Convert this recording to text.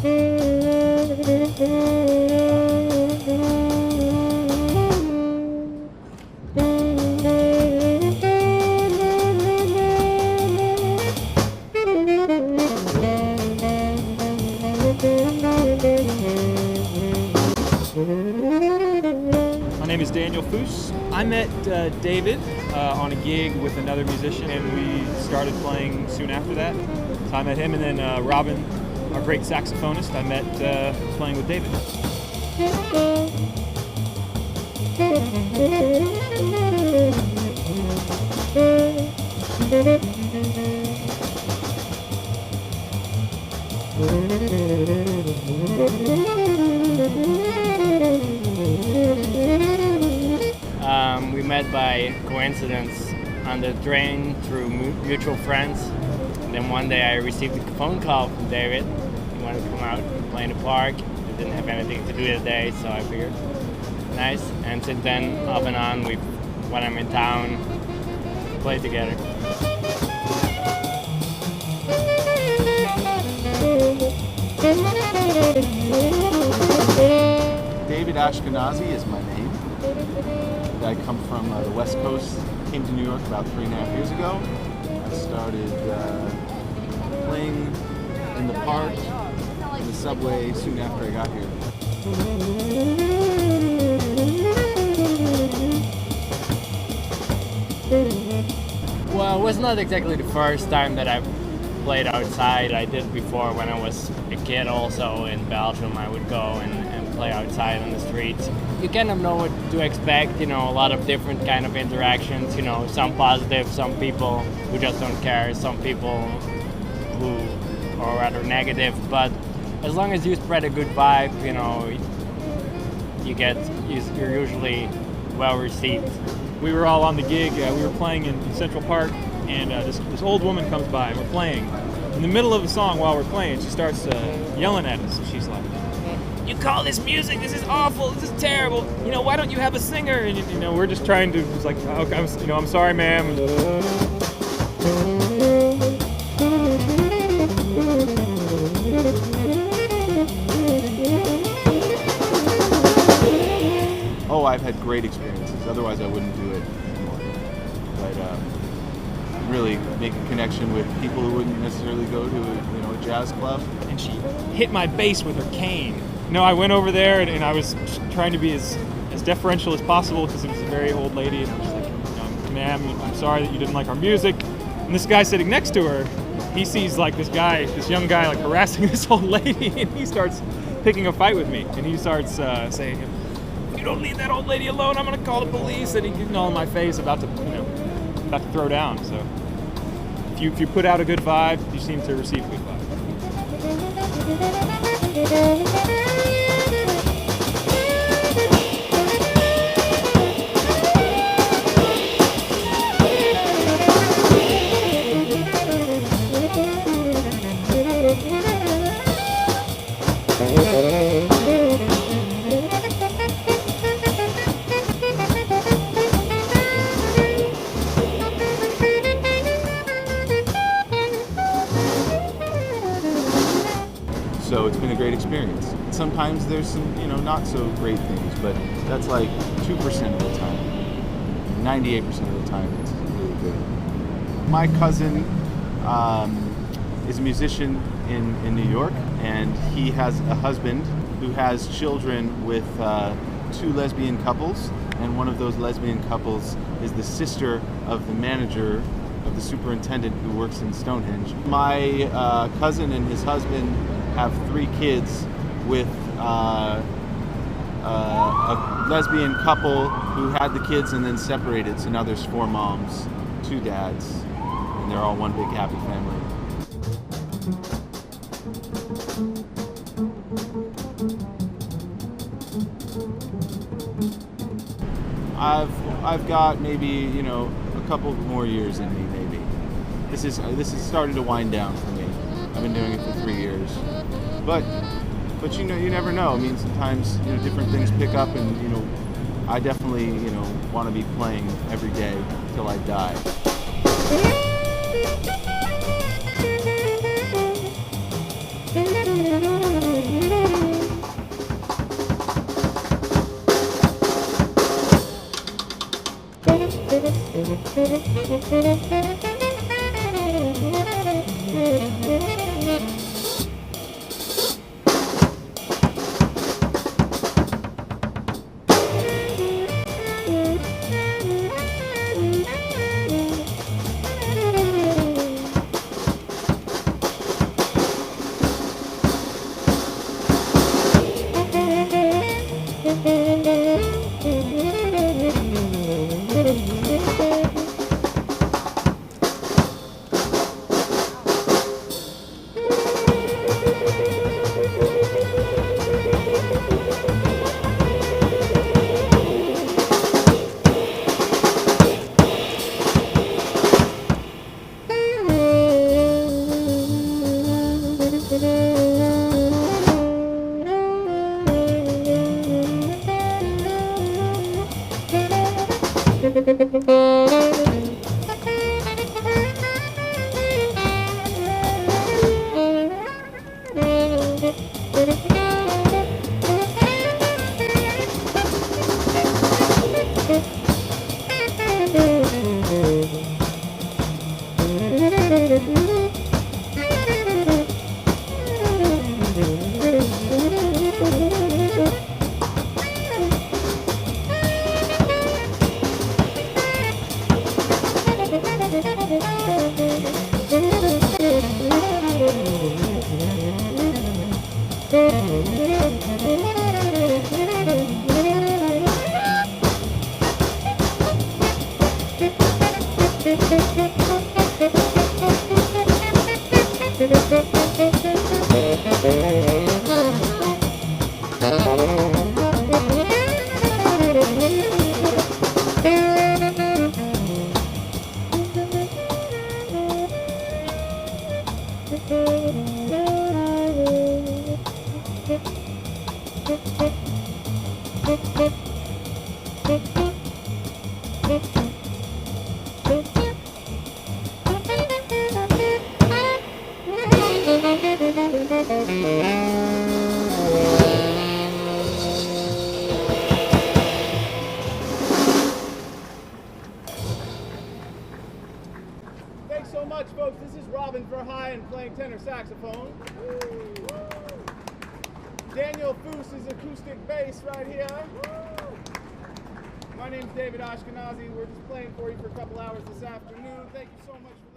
My name is Daniel Foos. I met David on a gig with another musician, and we started playing soon after that. So I met him, and then Robin, our great saxophonist, I met playing with David. We met by coincidence on the train through mutual friends. And then one day I received a phone call from David. He wanted to come out and play in the park. I didn't have anything to do that day, so I figured, nice. And since then, off and on, when I'm in town, played together. David Ashkenazy is my name. I come from the West Coast, came to New York about 3.5 years ago. I started playing in the park, in the subway, soon after I got here. Well, it was not exactly the first time that I played outside. I did before when I was a kid also in Belgium. I would go and play outside on the streets. You kind of know what to expect, a lot of different kind of interactions, some positive, some people who just don't care, some people who are rather negative, but as long as you spread a good vibe, you're usually well received. We were all on the gig. We were playing in Central Park, and this old woman comes by, and we're playing. In the middle of the song, while we're playing, she starts yelling at us. She's like, "You call this music? This is awful. This is terrible. Why don't you have a singer?" And we're just trying to. It's like, okay, I'm sorry, ma'am. Oh, I've had great experiences. Otherwise, I wouldn't do it anymore. But really make a connection with people who wouldn't necessarily go to a jazz club. And she hit my bass with her cane. I went over there and I was trying to be as deferential as possible because it was a very old lady, and I was like, "Ma'am, I'm sorry that you didn't like our music." And this guy sitting next to her, he sees like this young guy like harassing this old lady, and he starts picking a fight with me, and he starts saying, "If you don't leave that old lady alone, I'm gonna call the police," and he's getting all in my face, about to throw down. So if you put out a good vibe, you seem to receive a good vibe. So it's been a great experience. Sometimes there's some, not so great things, but that's like 2% of the time. 98% of the time, it's really good. My cousin is a musician in New York, and he has a husband who has children with 2 lesbian couples, and one of those lesbian couples is the sister of the manager of the superintendent who works in Stonehenge. My cousin and his husband have 3 kids with a lesbian couple who had the kids and then separated. So now there's 4 moms, 2 dads, and they're all one big happy family. I've got maybe a couple more years in me maybe. This is starting to wind down for me. I've been doing it for 3 years. But you never know. I mean, sometimes different things pick up, and I definitely want to be playing every day till I die. Thanks so much, folks. This is Robin Verheyen playing tenor saxophone. Daniel Foose is acoustic bass right here. My name's David Ashkenazy. We're just playing for you for a couple hours this afternoon. Thank you so much for